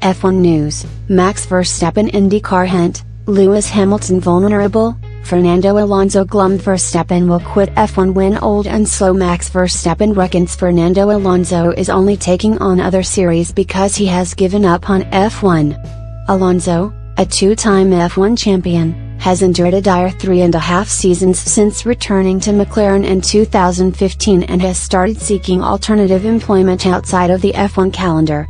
F1 News, Max Verstappen IndyCar hint, Lewis Hamilton vulnerable, Fernando Alonso glum. Verstappen will quit F1 when old and slow. Max Verstappen reckons Fernando Alonso is only taking on other series because he has given up on F1. Alonso, a two-time F1 champion, has endured a dire 3.5 seasons since returning to McLaren in 2015 and has started seeking alternative employment outside of the F1 calendar.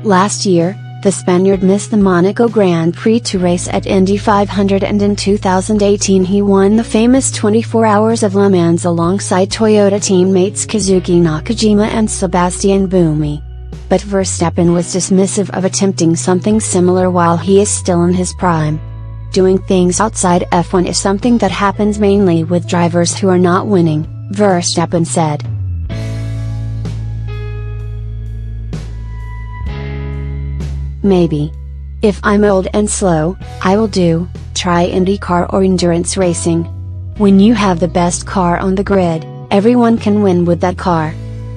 Last year, the Spaniard missed the Monaco Grand Prix to race at Indy 500, and in 2018 he won the famous 24 Hours of Le Mans alongside Toyota teammates Kazuki Nakajima and Sebastian Buemi. But Verstappen was dismissive of attempting something similar while he is still in his prime. Doing things outside F1 is something that happens mainly with drivers who are not winning, Verstappen said. Maybe. If I'm old and slow, I will try IndyCar or endurance racing. When you have the best car on the grid, everyone can win with that car.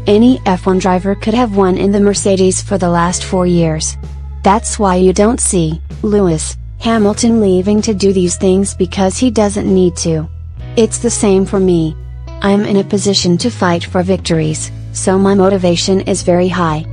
Any F1 driver could have won in the Mercedes for the last 4 years. That's why you don't see Lewis Hamilton leaving to do these things because he doesn't need to. It's the same for me. I'm in a position to fight for victories, so my motivation is very high.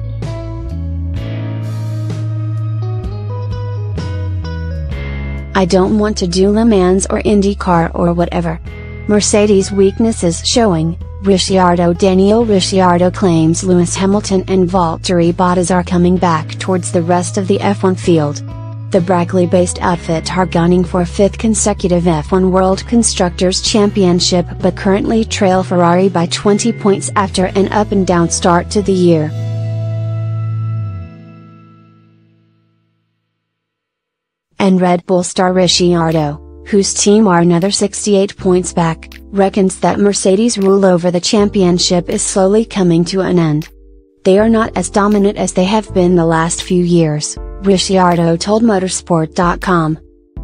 I don't want to do Le Mans or IndyCar or whatever. Mercedes weaknesses showing, Daniel Ricciardo claims Lewis Hamilton and Valtteri Bottas are coming back towards the rest of the F1 field. The Brackley-based outfit are gunning for a 5th consecutive F1 World Constructors' Championship but currently trail Ferrari by 20 points after an up-and-down start to the year. And Red Bull star Ricciardo, whose team are another 68 points back, reckons that Mercedes' rule over the championship is slowly coming to an end. They are not as dominant as they have been the last few years, Ricciardo told Motorsport.com.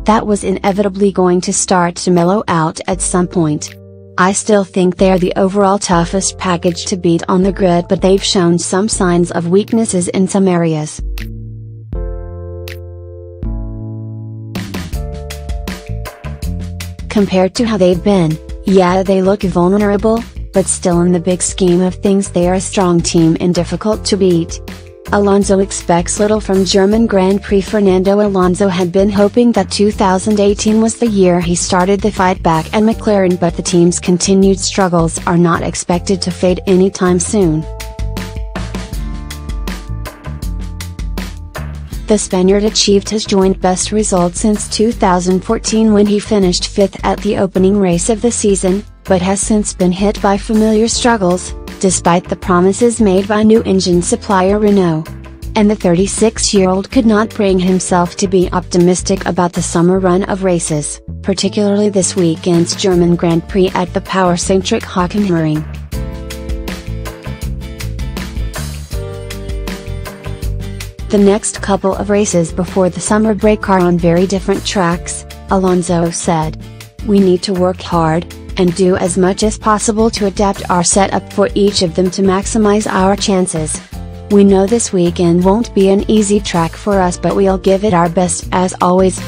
That was inevitably going to start to mellow out at some point. I still think they are the overall toughest package to beat on the grid, but they've shown some signs of weaknesses in some areas. Compared to how they've been, yeah, they look vulnerable, but still in the big scheme of things they are a strong team and difficult to beat. Alonso expects little from German Grand Prix. Fernando Alonso had been hoping that 2018 was the year he started the fight back at McLaren, but the team's continued struggles are not expected to fade anytime soon. The Spaniard achieved his joint best result since 2014 when he finished 5th at the opening race of the season, but has since been hit by familiar struggles, despite the promises made by new engine supplier Renault. And the 36-year-old could not bring himself to be optimistic about the summer run of races, particularly this weekend's German Grand Prix at the power-centric Hockenheimring. The next couple of races before the summer break are on very different tracks, Alonso said. We need to work hard, and do as much as possible to adapt our setup for each of them to maximize our chances. We know this weekend won't be an easy track for us, but we'll give it our best as always.